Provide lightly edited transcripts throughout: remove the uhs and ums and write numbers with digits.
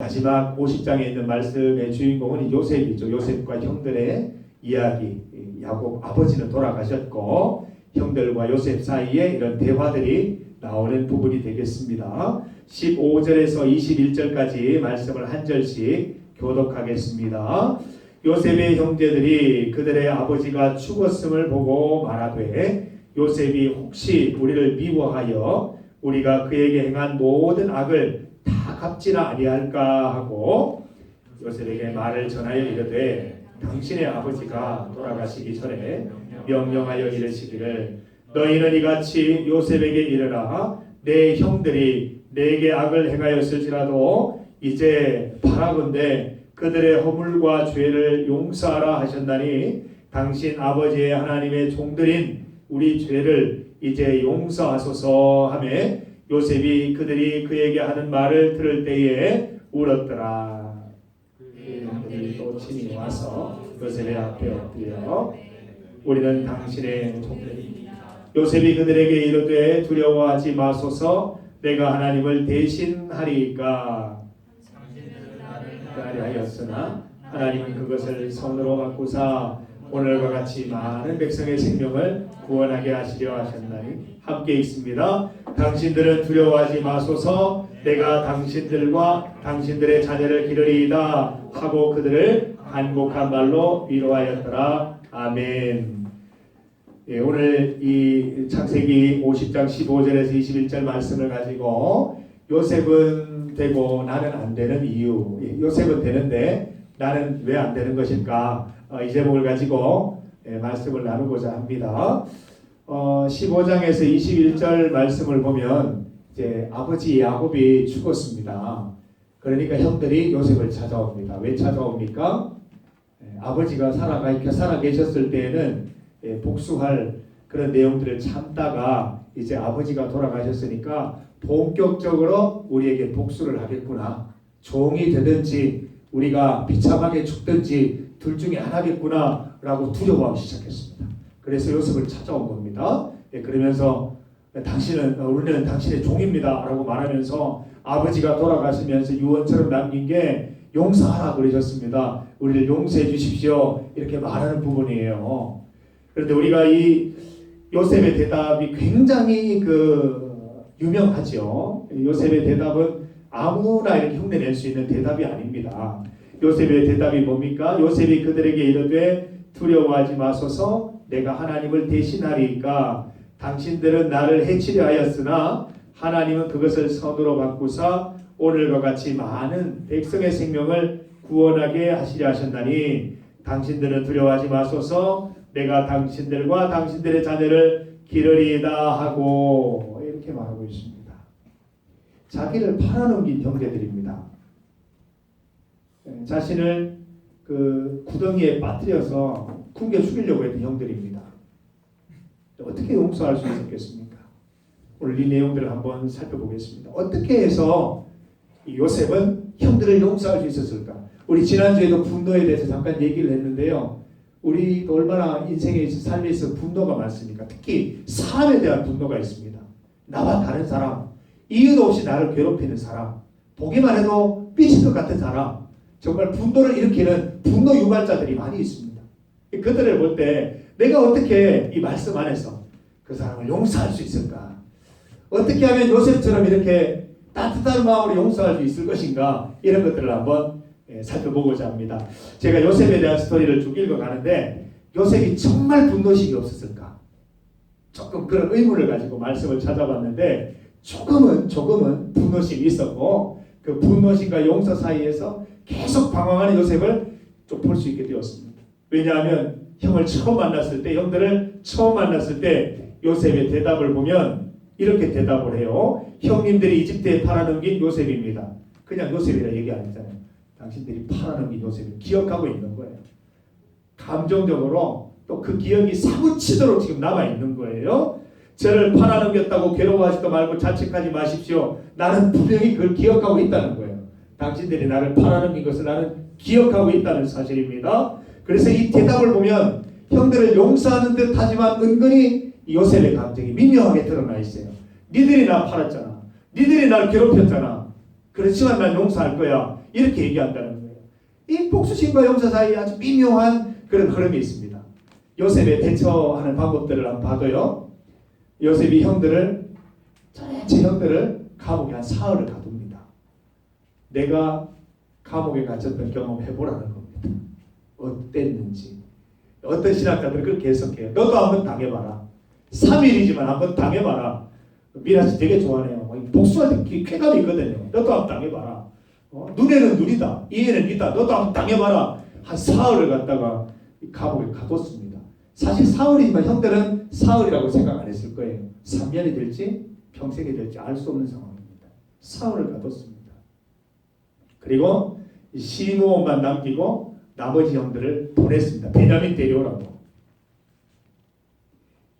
마지막 50장에 있는 말씀의 주인공은 요셉이죠. 요셉과 형들의 이야기. 야곱 아버지는 돌아가셨고 형들과 요셉 사이에 이런 대화들이 나오는 부분이 되겠습니다. 15절에서 21절까지 말씀을 한 절씩 교독하겠습니다. 요셉의 형제들이 그들의 아버지가 죽었음을 보고 말하되 요셉이 혹시 우리를 미워하여 우리가 그에게 행한 모든 악을 다 갚지나 아니할까 하고 요셉에게 말을 전하여 이르되 당신의 아버지가 돌아가시기 전에 명령하여 이르시기를 너희는 이같이 요셉에게 이르라 내 형들이 내게 악을 행하였을지라도 이제 바라건대 그들의 허물과 죄를 용서하라 하셨나니 당신 아버지의 하나님의 종들인 우리 죄를 이제 용서하소서 하매 요셉이 그들이 그에게 하는 말을 들을 때에 울었더라. 그들이 또 친히 와서 요셉의 앞에 엎드려 우리는 당신의 종들입니다. 요셉이 그들에게 이르되 두려워하지 마소서 내가 하나님을 대신하리까 하였으나 하나님은 그것을 손으로 바꾸사 오늘과 같이 많은 백성의 생명을 구원하게 하시려 하셨나니 함께 있습니다. 당신들은 두려워하지 마소서 내가 당신들과 당신들의 자녀를 기르리이다 하고 그들을 간곡한 말로 위로하였더라. 아멘. 예, 오늘 이 창세기 50장 15절에서 21절 말씀을 가지고 요셉은 되고 나는 안 되는 이유, 요셉은 되는데 나는 왜 안 되는 것일까, 이 제목을 가지고 말씀을 나누고자 합니다. 15장에서 21절 말씀을 보면 이제 아버지 야곱이 죽었습니다. 그러니까 형들이 요셉을 찾아옵니다. 왜 찾아옵니까? 아버지가 살아 계셨을 때에는 복수할 그런 내용들을 참다가 이제 아버지가 돌아가셨으니까 본격적으로 우리에게 복수를 하겠구나. 종이 되든지 우리가 비참하게 죽든지 둘 중에 하나겠구나 라고 두려워하기 시작했습니다. 그래서 요셉을 찾아온 겁니다. 그러면서 우리는 당신의 종입니다 라고 말하면서 아버지가 돌아가시면서 유언처럼 남긴 게 용서하라 그러셨습니다. 우리를 용서해 주십시오 이렇게 말하는 부분이에요. 그런데 우리가 이 요셉의 대답이 굉장히 유명하죠. 요셉의 대답은 아무나 이렇게 흉내낼 수 있는 대답이 아닙니다. 요셉의 대답이 뭡니까? 요셉이 그들에게 이르되 두려워하지 마소서 내가 하나님을 대신하리이까 당신들은 나를 해치려 하였으나 하나님은 그것을 선으로 바꾸사 오늘과 같이 많은 백성의 생명을 구원하게 하시려 하셨나니 당신들은 두려워하지 마소서 내가 당신들과 당신들의 자녀를 기르리이다 하고 이렇게 말하고 있습니다. 자기를 팔아넘긴 형제들입니다. 자신을 구덩이에 빠뜨려서 굶겨 죽이려고 했던 형들입니다. 어떻게 용서할 수 있었겠습니까? 오늘 이 내용들을 한번 살펴보겠습니다. 어떻게 해서 요셉은 형들을 용서할 수 있었을까? 우리 지난주에도 분노에 대해서 잠깐 얘기를 했는데요. 우리도 얼마나 인생에 삶에 있어 분노가 많습니까? 특히 사람에 대한 분노가 있습니다. 나와 다른 사람, 이유도 없이 나를 괴롭히는 사람, 보기만 해도 삐칠 것 같은 사람, 정말 분노를 일으키는 분노 유발자들이 많이 있습니다. 그들을 볼 때 내가 어떻게 이 말씀 안에서 그 사람을 용서할 수 있을까? 어떻게 하면 요셉처럼 이렇게 따뜻한 마음으로 용서할 수 있을 것인가? 이런 것들을 한번 살펴보고자 합니다. 제가 요셉에 대한 스토리를 쭉 읽어가는데 요셉이 정말 분노심이 없었을까? 조금 그런 의문을 가지고 말씀을 찾아봤는데 조금은 분노심이 있었고 그 분노심과 용서 사이에서 계속 방황하는 요셉을 좀 볼 수 있게 되었습니다. 왜냐하면 형들을 처음 만났을 때 요셉의 대답을 보면 이렇게 대답을 해요. 형님들이 이집트에 팔아넘긴 요셉입니다. 그냥 요셉이라 얘기 안 했잖아요. 당신들이 팔아넘긴 요셉을 기억하고 있는 거예요. 감정적으로 또 그 기억이 사무치도록 지금 남아있는 거예요. 저를 팔아넘겼다고 괴로워하지도 말고 자책하지 마십시오. 나는 분명히 그걸 기억하고 있다는 거예요. 당신들이 나를 팔아넘긴 것을 나는 기억하고 있다는 사실입니다. 그래서 이 대답을 보면 형들을 용서하는 듯 하지만 은근히 요셉의 감정이 미묘하게 드러나 있어요. 니들이 나 팔았잖아. 니들이 날 괴롭혔잖아. 그렇지만 난 용서할 거야. 이렇게 얘기한다는 거예요. 이 복수심과 용서 사이에 아주 미묘한 그런 흐름이 있습니다. 요셉의 대처하는 방법들을 한번 봐도요. 요셉이 제 형들을 감옥에 한 사흘을 가둡니다. 내가 감옥에 갇혔던 경험 해보라는 겁니다. 어땠는지. 어떤 신학자들은 그렇게 해석해요. 너도 한번 당해봐라. 3일이지만 한번 당해봐라. 미라씨 되게 좋아하네요. 복수할 때 쾌감이 있거든요. 너도 한번 당해봐라. 눈에는 눈이다. 이에는 이다. 너도 한번 당해봐라. 한 사흘을 갔다가 감옥에 가뒀습니다. 사실 사흘이지만 형들은 사흘이라고 생각 안 했을 거예요. 3년이 될지 평생이 될지 알 수 없는 상황입니다. 사흘을 가뒀습니다. 그리고 시므온만 남기고 나머지 형들을 보냈습니다. 베냐민 데려오라고.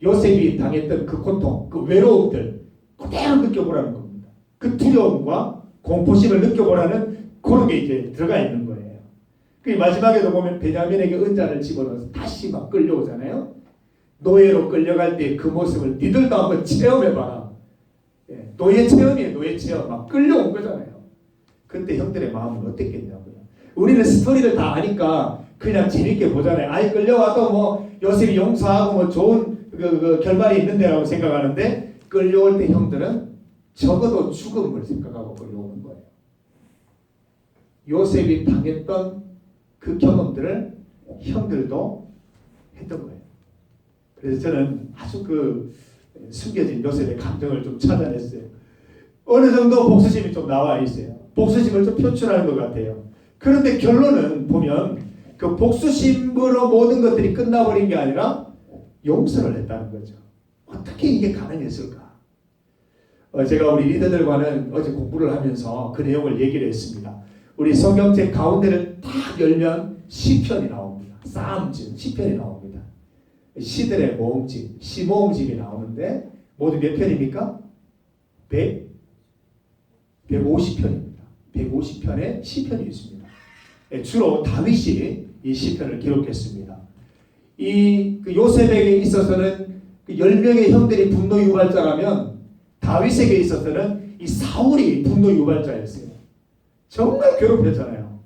요셉이 당했던 그 고통, 그 외로움들 그대로 느껴보라는 겁니다. 그 두려움과 공포심을 느껴보라는 그런 게 이제 들어가 있는 거예요. 그 마지막에도 보면 베냐민에게 은자를 집어넣어서 다시 막 끌려오잖아요. 노예로 끌려갈 때 그 모습을 니들도 한번 체험해봐라. 노예 체험이에요. 노예 체험. 막 끌려온 거잖아요. 그때 형들의 마음은 어땠겠냐고요. 우리는 스토리를 다 아니까 그냥 재밌게 보잖아요. 아이 끌려와도 뭐 요셉이 용서하고 뭐 좋은 그 결말이 있는데라고 생각하는데 끌려올 때 형들은 적어도 죽음을 생각하고 끌려오는 거예요. 요셉이 당했던 그 경험들을 형들도 했던 거예요. 그래서 저는 아주 그 숨겨진 요셉의 감정을 좀 찾아냈어요. 어느 정도 복수심이 좀 나와 있어요. 복수심을 좀 표출하는 것 같아요. 그런데 결론은 보면 그 복수심으로 모든 것들이 끝나버린 게 아니라 용서를 했다는 거죠. 어떻게 이게 가능했을까? 제가 우리 리더들과는 어제 공부를 하면서 그 내용을 얘기를 했습니다. 우리 성경책 가운데를 딱 열면 시편이 나옵니다. 싸움집, 시편이 나옵니다. 시들의 모음집, 시모음집이 나오는데 모두 몇 편입니까? 150편입니다. 150편의 시편이 있습니다. 주로 다윗이 이 시편을 기록했습니다. 그 요셉에게 있어서는 그 10명의 형들이 분노 유발자라면 다윗에게 있어서는 이 사울이 분노 유발자였어요. 정말 괴롭혔잖아요.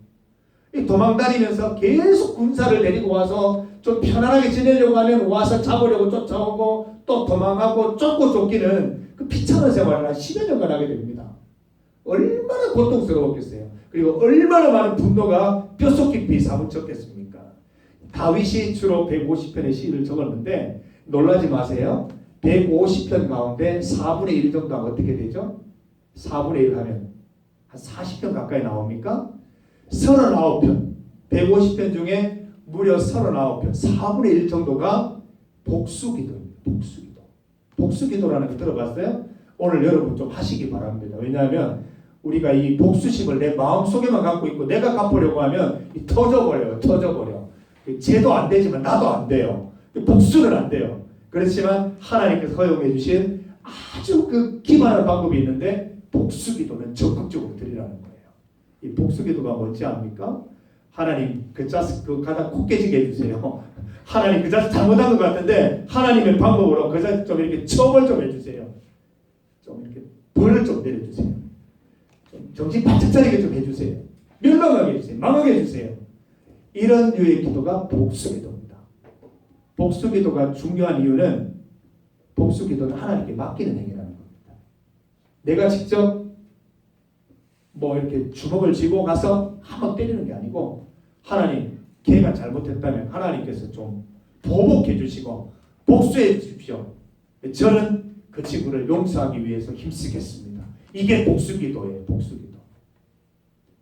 도망다니면서 계속 군사를 데리고 와서 좀 편안하게 지내려고 하면 와서 잡으려고 쫓아오고 또 도망하고 쫓고 쫓기는 그 비참한 생활을 한 10여 년간 하게 됩니다. 얼마나 고통스러웠겠어요. 그리고 얼마나 많은 분노가 뼛속 깊이 사무쳤겠습니까? 다윗이 주로 150편의 시를 적었는데 놀라지 마세요. 150편 가운데 4분의 1 정도가 어떻게 되죠? 4분의 1 하면 한 40편 가까이 나옵니까? 39편. 150편 중에 무려 39편. 4분의 1 정도가 복수기도입니다. 복수기도. 복수기도라는 거 들어봤어요? 오늘 여러분 좀 하시기 바랍니다. 왜냐하면 우리가 이 복수심을 내 마음속에만 갖고 있고 내가 갚으려고 하면 터져버려요. 터져버려. 쟤도 안 되지만 나도 안 돼요. 복수는 안 돼요. 그렇지만 하나님께서 허용해 주신 아주 그 기만한 방법이 있는데 복수기도는 적극적으로 드리라는 거예요. 이 복수기도가 뭔지 압니까? 하나님 그 자식 그 가다 코 깨지게 해주세요. 하나님 그 자식 잘못한 것 같은데 하나님의 방법으로 그 자식 좀 이렇게 처벌 좀 해주세요. 좀 이렇게 벌을 좀 내려주세요. 좀 정신 바짝 차리게 좀 해주세요. 멸망하게 해주세요. 망하게 해주세요. 이런 류의 기도가 복수기도입니다. 복수기도가 중요한 이유는 복수기도는 하나님께 맡기는 행위라는 겁니다. 내가 직접 뭐 이렇게 주먹을 쥐고 가서 한번 때리는 게 아니고 하나님 걔가 잘못했다면 하나님께서 좀 보복해 주시고 복수해 주십시오. 저는 그 친구를 용서하기 위해서 힘쓰겠습니다. 이게 복수기도예요. 복수기도.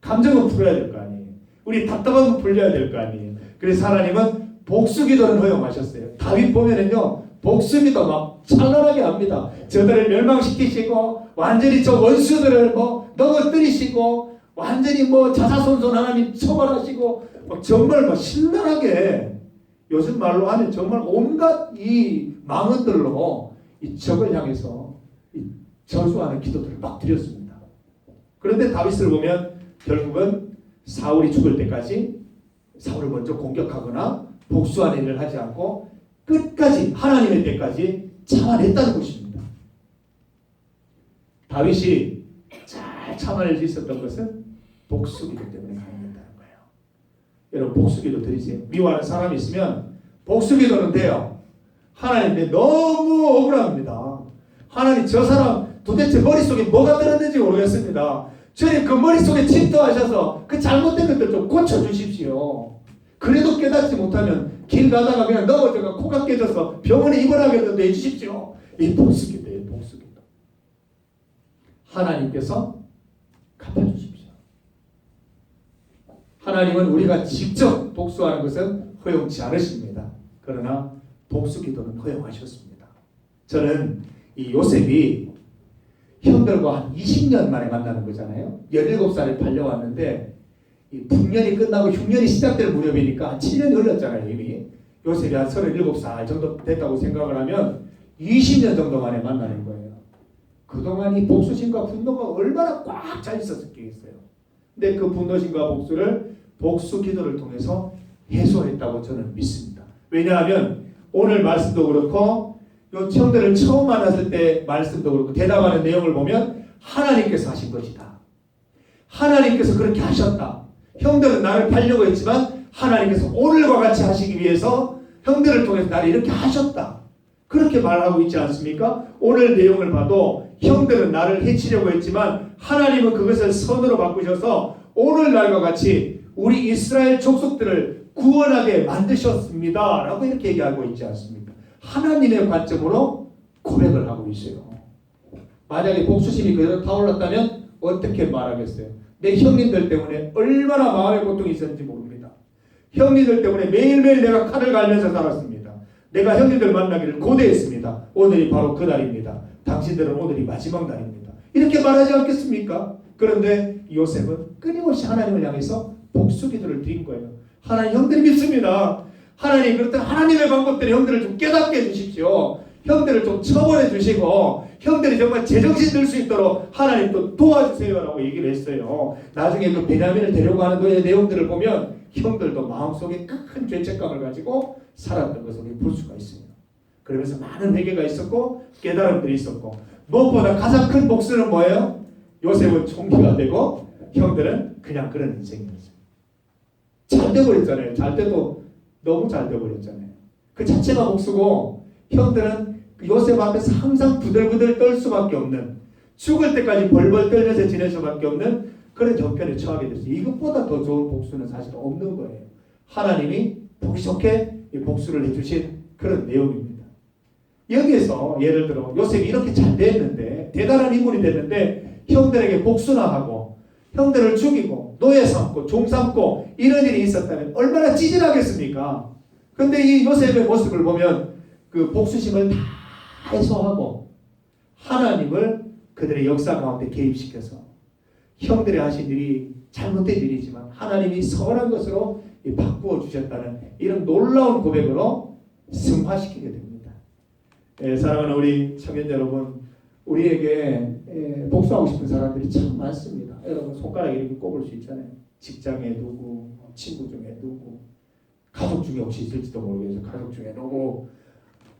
감정은 풀어야 될 거 아니에요. 우리 답답한 거 풀려야 될 거 아니에요. 그래서 하나님은 복수기도를 허용하셨어요. 다윗 보면은요 복수기도 막 찬란하게 합니다. 저들을 멸망시키시고 완전히 저 원수들을 뭐 넘어뜨리시고 완전히 뭐 자사손손 하나님 처벌하시고 정말 뭐 신랄하게 요즘 말로 하면 정말 온갖 이 망언들로 이 적을 향해서 이 저주하는 기도들을 막 드렸습니다. 그런데 다윗을 보면 결국은 사울이 죽을 때까지 사울을 먼저 공격하거나 복수하는 일을 하지 않고 끝까지 하나님의 때까지 참아냈다는 것입니다. 다윗이 잘 참아낼 수 있었던 것은 복수기도 때문에 가능했다는 거예요. 여러분 복수기도 드리세요. 미워하는 사람이 있으면 복수기도는 돼요. 하나님께 너무 억울합니다. 하나님 저 사람 도대체 머릿속에 뭐가 들었는지 모르겠습니다. 주님 그 머릿속에 침투하셔서 그 잘못된 것들 좀 고쳐주십시오. 그래도 깨닫지 못하면 길 가다가 그냥 넘어져가 코가 깨져서 병원에 입원하겠는데 해주십시오. 이 복수기도예요. 복수기도. 하나님께서 갚아주십시오. 하나님은 우리가 직접 복수하는 것은 허용치 않으십니다. 그러나 복수기도는 허용하셨습니다. 저는 이 요셉이 형들과 한 20년 만에 만나는 거잖아요. 17살에 팔려왔는데 이 풍년이 끝나고 흉년이 시작될 무렵이니까 한 7년이 흘렀잖아요. 이미 요셉이 한 37살 정도 됐다고 생각을 하면 20년 정도 만에 만나는 거예요. 그동안 이 복수심과 분노가 얼마나 꽉 차 있었겠어요. 근데 그 분노심과 복수를 복수 기도를 통해서 해소했다고 저는 믿습니다. 왜냐하면 오늘 말씀도 그렇고 요 형들을 처음 만났을 때 말씀도 그렇고 대답하는 내용을 보면 하나님께서 하신 것이다. 하나님께서 그렇게 하셨다. 형들은 나를 팔려고 했지만 하나님께서 오늘과 같이 하시기 위해서 형들을 통해서 나를 이렇게 하셨다. 그렇게 말하고 있지 않습니까? 오늘 내용을 봐도 형들은 나를 해치려고 했지만 하나님은 그것을 선으로 바꾸셔서 오늘날과 같이 우리 이스라엘 족속들을 구원하게 만드셨습니다. 라고 이렇게 얘기하고 있지 않습니까? 하나님의 관점으로 고백을 하고 있어요. 만약에 복수심이 그대로 타올랐다면 어떻게 말하겠어요? 내 형님들 때문에 얼마나 마음의 고통이 있었는지 모릅니다. 형님들 때문에 매일매일 내가 칼을 갈면서 살았습니다. 내가 형님들 만나기를 고대했습니다. 오늘이 바로 그날입니다. 당신들은 오늘이 마지막 날입니다. 이렇게 말하지 않겠습니까? 그런데 요셉은 끊임없이 하나님을 향해서 복수기도를 드린 거예요. 하나님 형들이 믿습니다. 하나님 그렇다면 하나님의 방법대로 형들을 좀 깨닫게 해주십시오. 형들을 좀 처벌해 주시고 형들이 정말 제정신 들 수 있도록 하나님 또 도와주세요 라고 얘기를 했어요. 나중에 그 베냐민을 데려고 하는 노예 내용들을 보면 형들도 마음속에 큰 죄책감을 가지고 살았던 것을 볼 수가 있습니다. 그러면서 많은 회개가 있었고 깨달음들이 있었고 무엇보다 가장 큰 복수는 뭐예요? 요셉은 총리가 되고 형들은 그냥 그런 인생이었어요. 잘 돼버렸잖아요. 잘 돼도 너무 잘 돼버렸잖아요. 그 자체가 복수고 형들은 요셉 앞에서 항상 부들부들 떨 수밖에 없는 죽을 때까지 벌벌 떨면서 지낼 수밖에 없는 그런 형편에 처하게 됐어요. 이것보다 더 좋은 복수는 사실 없는 거예요. 하나님이 보기 좋게 복수를 해주신 그런 내용입니다. 여기에서 예를 들어 요셉이 이렇게 잘 됐는데 대단한 인물이 됐는데 형들에게 복수나 하고 형들을 죽이고 노예 삼고 종 삼고 이런 일이 있었다면 얼마나 찌질하겠습니까? 근데 이 요셉의 모습을 보면 그 복수심을 다 해소하고 하나님을 그들의 역사 가운데 개입시켜서 형들이 하신 일이 잘못된 일이지만 하나님이 선한 것으로 바꾸어 주셨다는 이런 놀라운 고백으로 승화시키게 됩니다. 사랑하는 우리 청년 여러분, 우리에게 복수하고 싶은 사람들이 참 많습니다. 여러분 손가락에 이렇게 꼽을 수 있잖아요. 직장에 누구, 친구 중에 누구, 가족 중에 혹시 있을지도 모르겠어요. 가족 중에 누구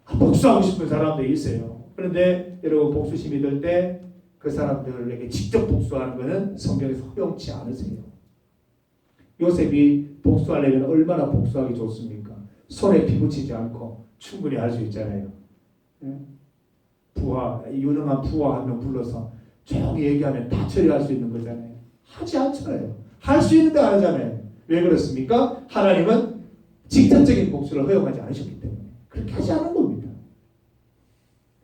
복수하고 싶은 사람들이 있어요. 그런데 여러분 복수심이 들 때 그 사람들에게 직접 복수하는 것은 성경에서 허용치 않으세요. 요셉이 복수하려면 얼마나 복수하기 좋습니까? 손에 피 묻히지 않고 충분히 할 수 있잖아요. 부하, 유능한 부하 한 명 불러서 조용히 얘기하면 다 처리할 수 있는 거잖아요. 하지 않잖아요. 할 수 있는데 안 하잖아요. 왜 그렇습니까? 하나님은 직접적인 복수를 허용하지 않으셨기 때문에 그렇게 하지 않은 겁니다.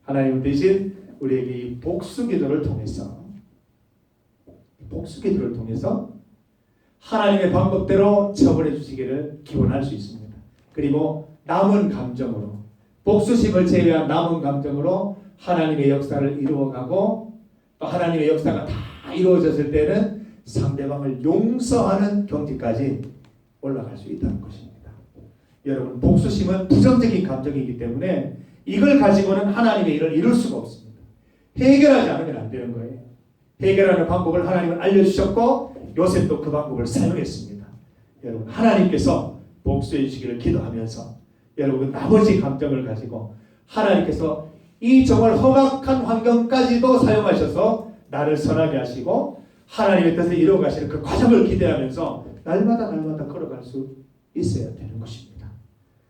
하나님은 대신 우리에게 이 복수기도를 통해서 하나님의 방법대로 처벌해 주시기를 기원할 수 있습니다. 그리고 남은 감정으로 복수심을 제외한 남은 감정으로 하나님의 역사를 이루어가고 또 하나님의 역사가 다 이루어졌을 때는 상대방을 용서하는 경지까지 올라갈 수 있다는 것입니다. 여러분 복수심은 부정적인 감정이기 때문에 이걸 가지고는 하나님의 일을 이룰 수가 없습니다. 해결하지 않으면 안 되는 거예요. 해결하는 방법을 하나님은 알려주셨고 요셉도 그 방법을 사용했습니다. 여러분 하나님께서 복수해 주시기를 기도하면서 여러분 나머지 감정을 가지고 하나님께서 이 정말 험악한 환경까지도 사용하셔서 나를 선하게 하시고 하나님의 뜻을 이루어 가시는 그 과정을 기대하면서 날마다 걸어갈 수 있어야 되는 것입니다.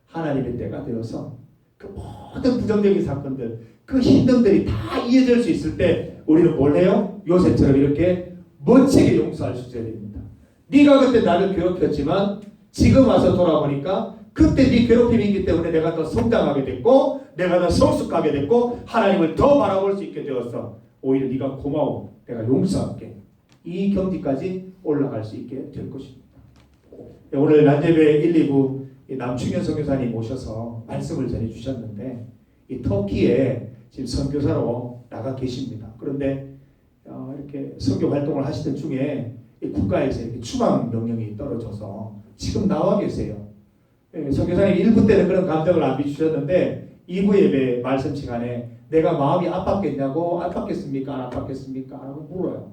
하나님의 때가 되어서 그 모든 부정적인 사건들, 그 힘듦들이 다 이해될 수 있을 때 우리는 뭘 해요? 요셉처럼 이렇게 멋지게 용서할 수 있어야 됩니다. 네가 그때 나를 괴롭혔지만 지금 와서 돌아보니까 그때 네 괴롭힘이 있기 때문에 내가 더 성장하게 됐고 내가 더 성숙하게 됐고 하나님을 더 바라볼 수 있게 되었어. 오히려 네가 고마워. 내가 용서할게. 이 경지까지 올라갈 수 있게 될 것입니다. 오늘 난제배 1, 2부 남충현 선교사님 모셔서 말씀을 전해주셨는데 이 터키에 지금 선교사로 나가 계십니다. 그런데 이렇게 선교 활동을 하시던 중에 이 국가에서 이렇게 추방 명령이 떨어져서 지금 나와 계세요. 선교사님 1부 때는 그런 감정을 안 비추셨는데 2부 예배 말씀 시간에 내가 마음이 아팠겠냐고 아팠겠습니까? 안 아팠겠습니까? 라고 물어요.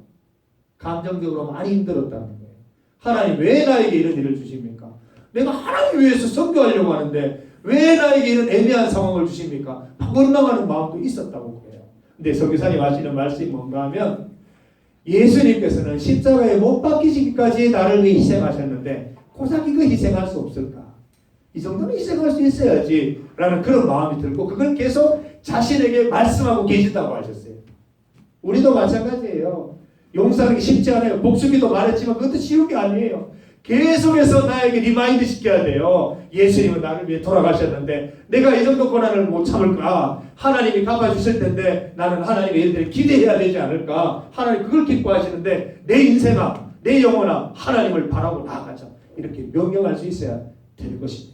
감정적으로 많이 힘들었다는 거예요. 하나님 왜 나에게 이런 일을 주십니까? 내가 하나님 위해서 선교하려고 하는데 왜 나에게 이런 애매한 상황을 주십니까? 원망하는 마음도 있었다고 그래요. 근데 선교사님 하시는 말씀이 뭔가 하면 예수님께서는 십자가에 못 박히시기까지 나를 위해 희생하셨는데 고작 이거 희생할 수 없을까? 이 정도는 희생할 수 있어야지 라는 그런 마음이 들고 그걸 계속 자신에게 말씀하고 계시다고 하셨어요. 우리도 마찬가지예요. 용서하는 게 쉽지 않아요. 복수기도 말했지만 그것도 쉬운 게 아니에요. 계속해서 나에게 리마인드 시켜야 돼요. 예수님은 나를 위해 돌아가셨는데 내가 이 정도 고난을 못 참을까? 하나님이 갚아주실 텐데 나는 하나님의 일들을 기대해야 되지 않을까? 하나님 그걸 기뻐하시는데 내 인생아, 내 영혼아 하나님을 바라고 나아가자. 이렇게 명령할 수 있어야 될 것입니다.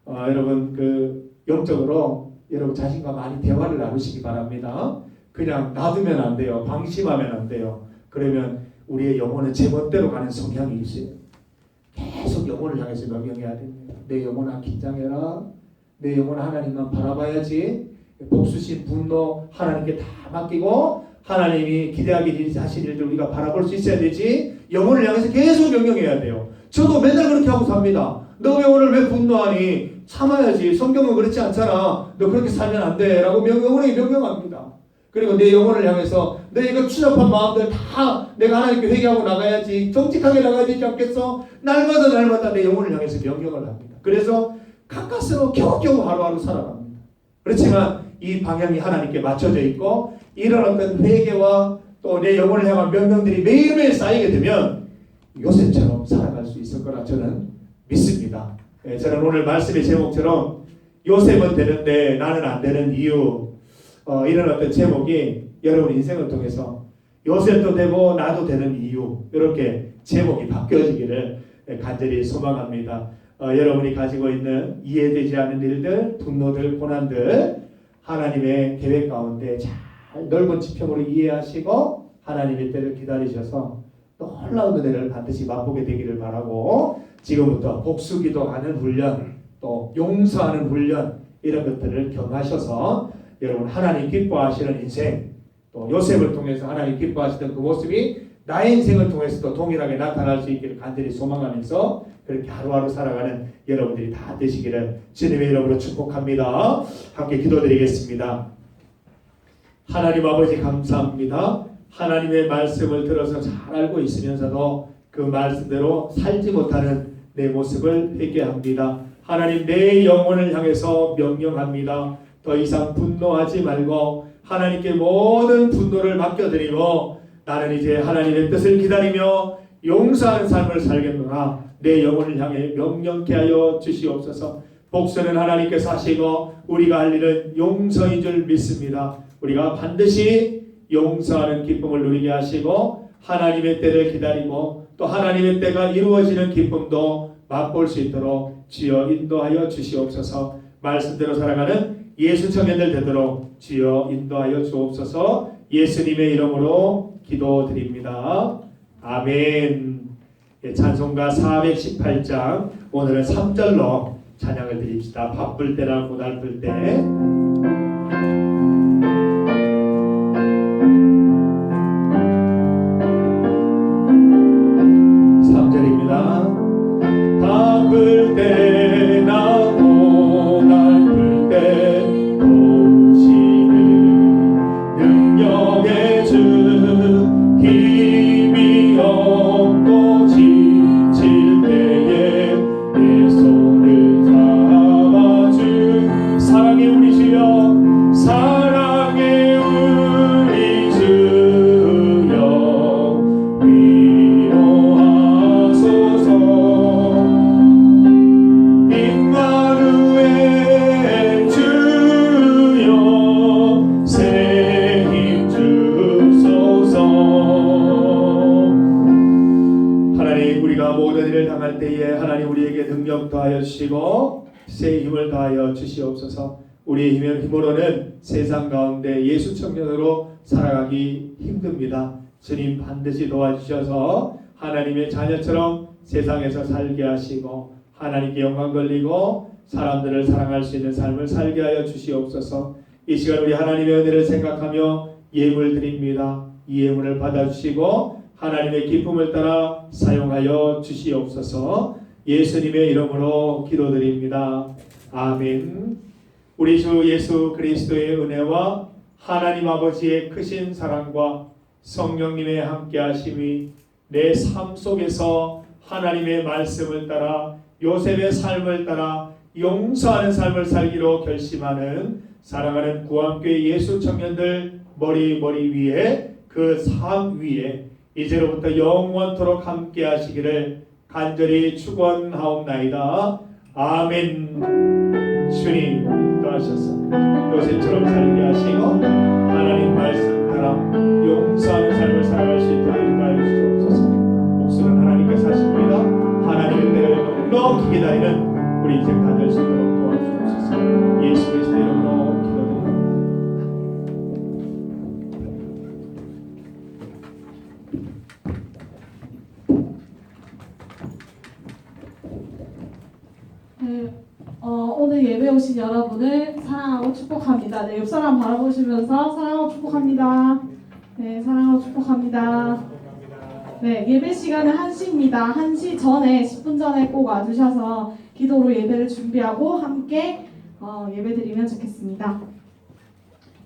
여러분 영적으로 여러분 자신과 많이 대화를 나누시기 바랍니다. 그냥 놔두면 안 돼요. 방심하면 안 돼요. 그러면 우리의 영혼은 제멋대로 가는 성향이 있어요. 계속 영혼을 향해서 명령해야 됩니다. 내 영혼아 긴장해라. 내 영혼아 하나님만 바라봐야지. 복수심, 분노 하나님께 다 맡기고 하나님이 기대하기 하신 일들 우리가 바라볼 수 있어야 되지. 영혼을 향해서 계속 명령해야 돼요. 저도 맨날 그렇게 하고 삽니다. 너 영혼을 왜 분노하니? 참아야지. 성경은 그렇지 않잖아. 너 그렇게 살면 안 돼. 라고 영혼에게 명령합니다. 그리고 내 영혼을 향해서 너희가 추잡한 마음들 다 내가 하나님께 회개하고 나가야지. 정직하게 나가야 되지 않겠어? 날마다 내 영혼을 향해서 명령을 합니다. 그래서 가까스로 겨우겨우 하루하루 살아갑니다. 그렇지만 이 방향이 하나님께 맞춰져 있고 이런 어떤 회개와 또 내 영혼을 향한 명령들이 매일매일 쌓이게 되면 요셉처럼 살아갈 수 있을 거라 저는 믿습니다. 저는 오늘 말씀의 제목처럼 요셉은 되는데 나는 안 되는 이유 이런 어떤 제목이 여러분 인생을 통해서 요셉도 되고 나도 되는 이유 이렇게 제목이 바뀌어지기를 간절히 소망합니다. 여러분이 가지고 있는 이해되지 않는 일들, 분노들, 고난들 하나님의 계획 가운데 잘 넓은 지평으로 이해하시고 하나님의 때를 기다리셔서 놀라운 은혜를 반드시 맛보게 되기를 바라고 지금부터 복수기도하는 훈련 또 용서하는 훈련 이런 것들을 경하셔서 여러분 하나님 기뻐하시는 인생 또 요셉을 통해서 하나님 기뻐하시던 그 모습이 나의 인생을 통해서도 동일하게 나타날 수 있기를 간절히 소망하면서 그렇게 하루하루 살아가는 여러분들이 다 되시기를 주님의 이름으로 축복합니다. 함께 기도드리겠습니다. 하나님 아버지 감사합니다. 하나님의 말씀을 들어서 잘 알고 있으면서도 그 말씀대로 살지 못하는 내 모습을 회개합니다. 하나님 내 영혼을 향해서 명령합니다. 더 이상 분노하지 말고 하나님께 모든 분노를 맡겨드리고 나는 이제 하나님의 뜻을 기다리며 용서하는 삶을 살겠노라. 내 영혼을 향해 명령케 하여 주시옵소서. 복수는 하나님께서 하시고 우리가 할 일은 용서인 줄 믿습니다. 우리가 반드시 용서하는 기쁨을 누리게 하시고 하나님의 때를 기다리고 또 하나님의 때가 이루어지는 기쁨도 맛볼 수 있도록 주여 인도하여 주시옵소서. 말씀대로 살아가는 예수 청년들 되도록 주여 인도하여 주옵소서. 예수님의 이름으로 기도드립니다. 아멘. 찬송가 418장 오늘은 3절로 찬양을 드립시다. 바쁠 때나 고달플 때 3절입니다. 바쁠 때나 고달플 때 도우시는 능력의 주 주님, 우리가 모든 일을 당할 때에 하나님 우리에게 능력 더하여 주시고 새 힘을 더하여 주시옵소서. 우리의 힘으로는 세상 가운데 예수 청년으로 살아가기 힘듭니다. 주님 반드시 도와주셔서 하나님의 자녀처럼 세상에서 살게 하시고 하나님께 영광 돌리고 사람들을 사랑할 수 있는 삶을 살게 하여 주시옵소서. 이 시간 우리 하나님의 은혜를 생각하며 예물 드립니다. 이 예물을 받아주시고 하나님의 기쁨을 따라 사용하여 주시옵소서. 예수님의 이름으로 기도드립니다. 아멘. 우리 주 예수 그리스도의 은혜와 하나님 아버지의 크신 사랑과 성령님의 함께하심이 내 삶 속에서 하나님의 말씀을 따라 요셉의 삶을 따라 용서하는 삶을 살기로 결심하는 사랑하는 구암교회 예수 청년들 머리 위에 그 삶 위에 이제로부터 영원토록 함께 하시기를 간절히 축원하옵나이다. 아멘. 주님 인도하셔서 요셉처럼 살게 하시고 하나님 말씀 따라 용서하는 삶을 살아갈 수 있도록 인도하여 주시옵소서. 목숨은 하나님께서 하십니다. 하나님의 때를 넉넉히 기다리는 우리 인생 다 될 수 있도록 도와주옵소서. 예수 그리스도의 이름으로 기도드립니다. 네, 오늘 예배 오신 여러분을 사랑하고 축복합니다. 네, 옆 사람 바라보시면서 사랑하고 축복합니다. 네, 사랑하고 축복합니다. 네, 예배 시간은 1시입니다. 1시 전에 10분 전에 꼭 와주셔서 기도로 예배를 준비하고 함께 예배 드리면 좋겠습니다.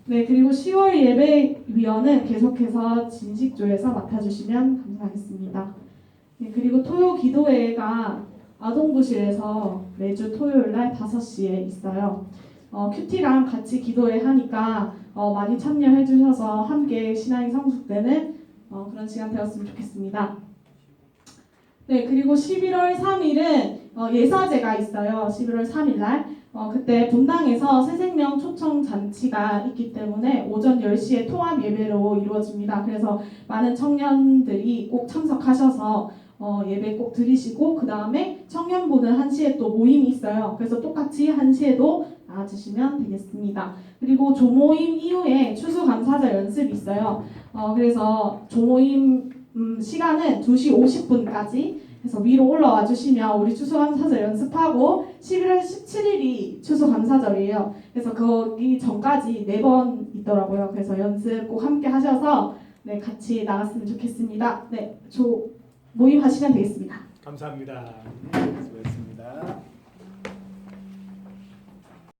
네, 그리고 10월 예배위원은 계속해서 진식조에서 맡아주시면 감사하겠습니다. 네, 그리고 토요 기도회가 아동부실에서 매주 토요일날 5시에 있어요. 큐티랑 같이 기도회 하니까 많이 참여해 주셔서 함께 신앙이 성숙되는 그런 시간 되었으면 좋겠습니다. 네, 그리고 11월 3일은 예사제가 있어요. 11월 3일날 그때 분당에서 새생명 초청 잔치가 있기 때문에 오전 10시에 통합 예배로 이루어집니다. 그래서 많은 청년들이 꼭 참석하셔서 예배 꼭 드리시고 그 다음에 청년부는 1시에 또 모임이 있어요. 그래서 똑같이 1시에도 나와주시면 되겠습니다. 그리고 조모임 이후에 추수감사절 연습이 있어요. 그래서 조모임 시간은 2시 50분까지 그래서 위로 올라와 주시면 우리 추수감사절 연습하고 11월 17일이 추수감사절이에요. 그래서 거기 전까지 4번 있더라고요. 그래서 연습 꼭 함께 하셔서 네, 같이 나갔으면 좋겠습니다. 네, 모임하시면 되겠습니다. 감사합니다. 수고했습니다.